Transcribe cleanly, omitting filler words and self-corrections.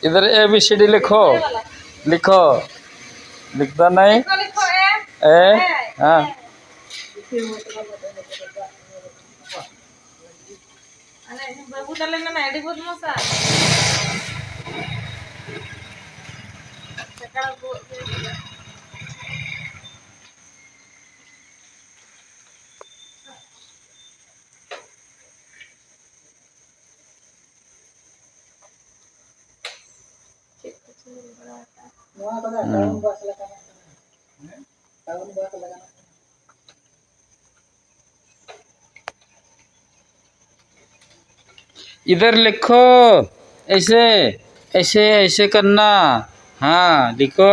इधर ABCD लिखो, लिखो, लिखता नहीं ए हाँ इधर लिखो, ऐसे ऐसे ऐसे करना, हाँ लिखो।